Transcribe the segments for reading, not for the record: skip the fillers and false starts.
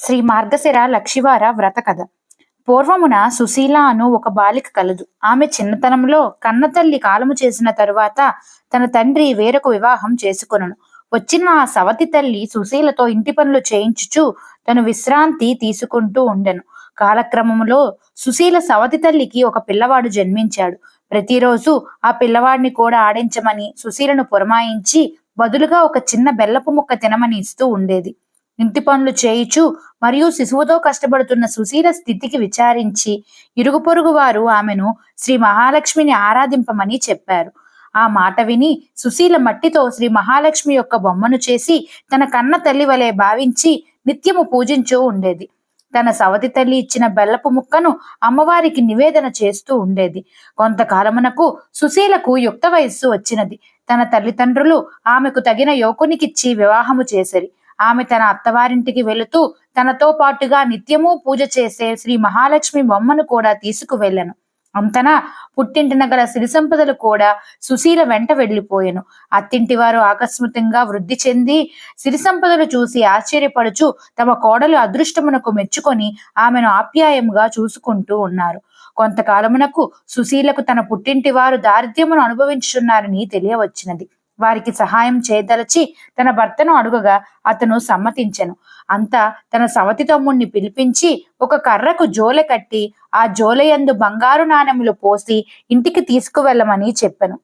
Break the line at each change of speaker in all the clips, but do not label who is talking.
శ్రీ మార్గశిర లక్షివార వ్రత కథ. పూర్వమున సుశీల అను ఒక బాలిక కలదు. ఆమె చిన్నతనంలో కన్నతల్లి కాలము చేసిన తరువాత తన తండ్రి వేరొక వివాహం చేసుకొనెను. వచ్చిన ఆ సవతి తల్లి సుశీలతో ఇంటి పనులు చేయించుచు తను విశ్రాంతి తీసుకుంటూ ఉండెను. కాలక్రమములో సుశీల సవతి తల్లికి ఒక పిల్లవాడు జన్మించాడు. ప్రతిరోజు ఆ పిల్లవాడిని కూడా ఆడించమని సుశీలను పురమాయించి బదులుగా ఒక చిన్న బెల్లపు ముక్క తినమని ఇస్తూ ఉండేది. ఇంటి పనులు చేయుచు మరియు శిశువుతో కష్టపడుతున్న సుశీల స్థితికి విచారించి ఇరుగు పొరుగు వారు ఆమెను శ్రీ మహాలక్ష్మిని ఆరాధింపమని చెప్పారు. ఆ మాట విని సుశీల మట్టితో శ్రీ మహాలక్ష్మి యొక్క బొమ్మను చేసి తన కన్న తల్లి వలె భావించి నిత్యము పూజించూ ఉండేది. తన సవతి తల్లి ఇచ్చిన బెల్లపు ముక్కను అమ్మవారికి నివేదన చేస్తూ ఉండేది. కొంతకాలమునకు సుశీలకు యుక్త వయస్సు వచ్చినది. తన తల్లిదండ్రులు ఆమెకు తగిన యువకునికిచ్చి వివాహము చేసిరి. ఆమె తన అత్తవారింటికి వెళుతూ తనతో పాటుగా నిత్యము పూజ చేసే శ్రీ మహాలక్ష్మి బొమ్మను కూడా తీసుకువెళ్ళను. అంతనా పుట్టింటిన గల సిరి సంపదలు కూడా సుశీల వెంట వెళ్లిపోయెను. అత్తింటి వారు ఆకస్మికంగా వృద్ధి చెంది సిరి సంపదలు చూసి ఆశ్చర్యపడుచు తమ కోడలు అదృష్టమునకు మెచ్చుకొని ఆమెను ఆప్యాయంగా చూసుకుంటూ ఉన్నారు. కొంతకాలమునకు సుశీలకు తన పుట్టింటి వారు దారిద్ర్యమును అనుభవించుచున్నారని తెలియవచ్చినది. వారికి సహాయం చేయదలచి తన భర్తను అడుగగా అతను సమ్మతించెను. అంతా తన సవతి తమ్ముణ్ణి పిలిపించి ఒక కర్రకు జోలె కట్టి ఆ జోలెయందు బంగారు నాణెములు పోసి ఇంటికి తీసుకువెళ్ళమని చెప్పెను.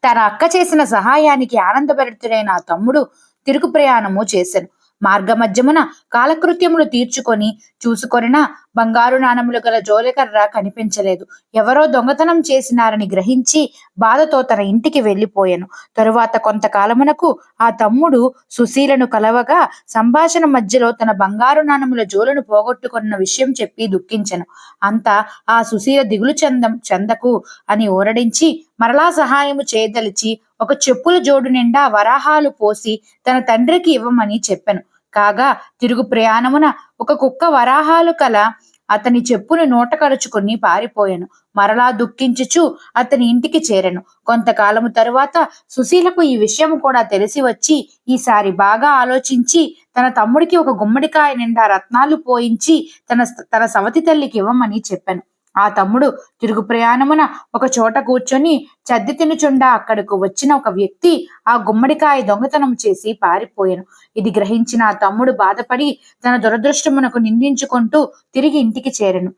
తన అక్క చేసిన సహాయానికి ఆనందభరితుడైన ఆ తమ్ముడు తిరుగు ప్రయాణము చేశాను. మార్గమధ్యమున కాలకృత్యములు తీర్చుకొని చూసుకొనిన బంగారు నాణములు గల జోలెకర్ర కనిపించలేదు. ఎవరో దొంగతనం చేసినారని గ్రహించి బాధతో తన ఇంటికి వెళ్లిపోయాను. తరువాత కొంతకాలమునకు ఆ తమ్ముడు సుశీలను కలవగా సంభాషణ మధ్యలో తన బంగారు నాణముల జోలను పోగొట్టుకున్న విషయం చెప్పి దుఃఖించెను. అంతా ఆ సుశీల దిగులు చెందకు అని ఊరడించి మరలా సహాయము చేయదలిచి ఒక చెప్పుల జోడు నిండా వరాహాలు పోసి తన తండ్రికి ఇవ్వమని చెప్పెను. కాగా తిరుగు ప్రయాణమున ఒక కుక్క వరాహాలు కల అతని చెప్పును నోట కరుచుకుని పారిపోయాను. మరలా దుఃఖించుచు అతని ఇంటికి చేరెను. కొంతకాలము తరువాత సుశీలకు ఈ విషయం కూడా తెలిసి వచ్చి ఈసారి బాగా ఆలోచించి తన తమ్ముడికి ఒక గుమ్మడికాయ నిండా రత్నాలు పోయించి తన సవతి తల్లికి ఇవ్వమని చెప్పాను. ఆ తమ్ముడు తిరుగు ప్రయాణమున ఒక చోట కూర్చొని చద్ది తినుచుండా అక్కడకు వచ్చిన ఒక వ్యక్తి ఆ గుమ్మడికాయ దొంగతనం చేసి పారిపోయాను. ఇది గ్రహించిన ఆ తమ్ముడు బాధపడి తన దురదృష్టమునకు నిందించుకుంటూ తిరిగి ఇంటికి చేరెను.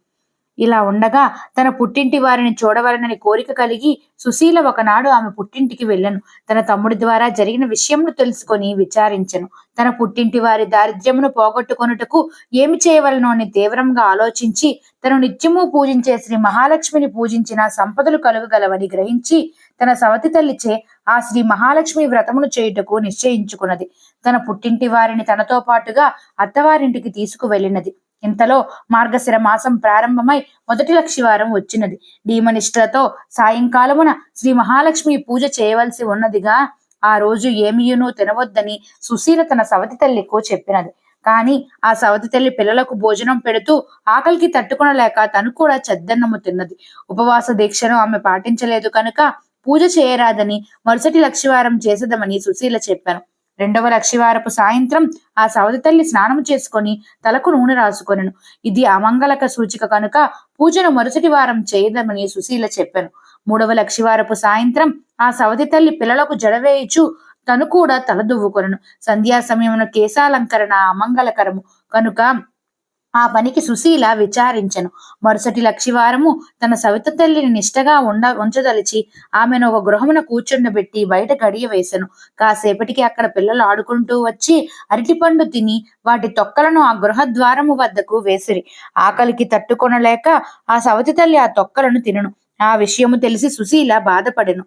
ఇలా ఉండగా తన పుట్టింటి వారిని చూడవలనని కోరిక కలిగి సుశీల ఒకనాడు ఆమె పుట్టింటికి వెళ్ళను. తన తమ్ముడి ద్వారా జరిగిన విషయమును తెలుసుకొని విచారించెను. తన పుట్టింటి వారి దారిద్ర్యమును పోగొట్టుకొనుటకు ఏమి చేయవలనో అని తీవ్రంగా ఆలోచించి తను నిత్యము పూజించే శ్రీ మహాలక్ష్మిని పూజించిన సంపదలు కలుగగలవని గ్రహించి తన సవతి తల్లిచే ఆ శ్రీ మహాలక్ష్మి వ్రతమును చేయుటకు నిశ్చయించుకున్నది. తన పుట్టింటి వారిని తనతో పాటుగా అత్తవారింటికి తీసుకువెళ్ళినది. ఇంతలో మార్గశిర మాసం ప్రారంభమై మొదటి లక్షివారం వచ్చినది. నియమనిష్టలతో సాయంకాలమున శ్రీ మహాలక్ష్మి పూజ చేయవలసి ఉన్నదిగా ఆ రోజు ఏమియునూ తినవద్దని సుశీల తన సవతి తల్లికు చెప్పినది. కాని ఆ సవతి తల్లి పిల్లలకు భోజనం పెడుతూ ఆకలికి తట్టుకొనలేక తను కూడా చద్దన్నము తిన్నది. ఉపవాస దీక్షను ఆమె పాటించలేదు కనుక పూజ చేయరాదని మరుసటి లక్షివారం చేసేదమని సుశీల చెప్పాను. రెండవ లక్షివారపు సాయంత్రం ఆ సవతి తల్లి స్నానము చేసుకొని తలకు నూనె రాసుకొనెను. ఇది అమంగళక సూచిక కనుక పూజను మరుసటి వారం చేయదమని సుశీల చెప్పాను. మూడవ లక్షివారపు సాయంత్రం ఆ సవతి తల్లి పిల్లలకు జడవేయుచు తను కూడా తల దువ్వుకొనెను. సంధ్యా సమయమున కేశాలంకరణ అమంగళకరము కనుక ఆ పనికి సుశీల విచారించెను. మరుసటి లక్షివారము తన సవిత తల్లిని నిష్టగా ఉంచదలిచి ఆమెను ఒక గృహమున కూర్చుండబెట్టి బయట గడియ వేసెను. కాసేపటికి అక్కడ పిల్లలు ఆడుకుంటూ వచ్చి అరటిపండు తిని వాటి తొక్కలను ఆ గృహద్వారము వద్దకు వేసిరి. ఆకలికి తట్టుకొనలేక ఆ సవతి తల్లి ఆ తొక్కలను తినను. ఆ విషయము తెలిసి సుశీల బాధపడెను.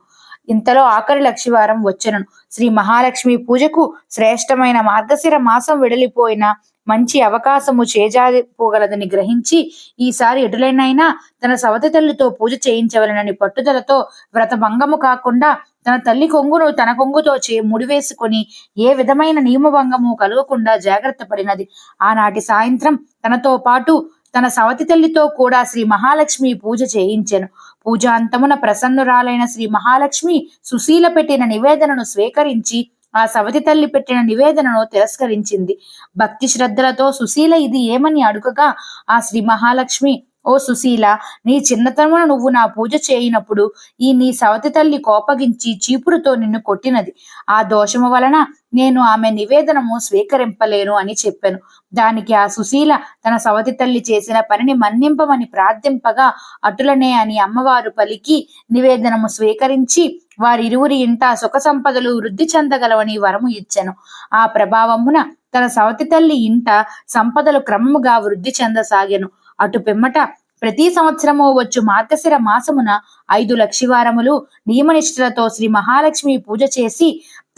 ఇంతలో ఆఖరి లక్షివారం వచ్చెను. శ్రీ మహాలక్ష్మి పూజకు శ్రేష్టమైన మార్గశిర మాసం వెడలిపోయిన మంచి అవకాశము చేజారిపోగలదని గ్రహించి ఈసారి ఎటులైనైనా తన సవతి తల్లితో పూజ చేయించవలనని పట్టుదలతో వ్రత భంగము కాకుండా తన తల్లి కొంగును తన కొంగుతో ముడివేసుకొని ఏ విధమైన నియమభంగము కలగకుండా జాగ్రత్త పడినది. ఆనాటి సాయంత్రం తనతో పాటు తన సవతి తల్లితో కూడా శ్రీ మహాలక్ష్మి పూజ చేయించెను. పూజాంతమున ప్రసన్నురాలైన శ్రీ మహాలక్ష్మి సుశీల పెట్టిన నివేదనను స్వీకరించి ఆ సవతి తల్లి పెట్టిన నివేదనను తిరస్కరించింది. భక్తి శ్రద్ధలతో సుశీల ఇది ఏమని అడుగగా ఆ శ్రీ మహాలక్ష్మి, ఓ సుశీల, నీ చిన్నతనమున నువ్వు నా పూజ చేయనప్పుడు ఈ నీ సవతి తల్లి కోపగించి చీపురుతో నిన్ను కొట్టినది. ఆ దోషము వలన నేను ఆమె నివేదనము స్వీకరింపలేను అని చెప్పాను. దానికి ఆ సుశీల తన సవతి తల్లి చేసిన పనిని మన్నింపమని ప్రార్థింపగా అటులనే అని అమ్మవారు పలికి నివేదనము స్వీకరించి వారిరువురి ఇంట సుఖ సంపదలు వృద్ధి చెందగలవని వరము ఇచ్చెను. ఆ ప్రభావమున తన సవతి తల్లి ఇంట సంపదలు క్రమముగా వృద్ధి చెందసాగెను. అటు పిమ్మట ప్రతి సంవత్సరము వచ్చు మార్గశిర మాసమున 5 లక్షివారములు నియమనిష్ఠలతో శ్రీ మహాలక్ష్మి పూజ చేసి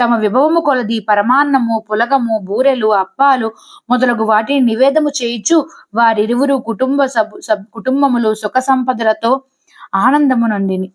తమ విభవము కొలది పరమాన్నము, పులగము, బూరెలు, అప్పాలు మొదలగు వాటిని నివేదము చేయుచు వారిరువురు కుటుంబములు సుఖ సంపదలతో ఆనందము నొందిని.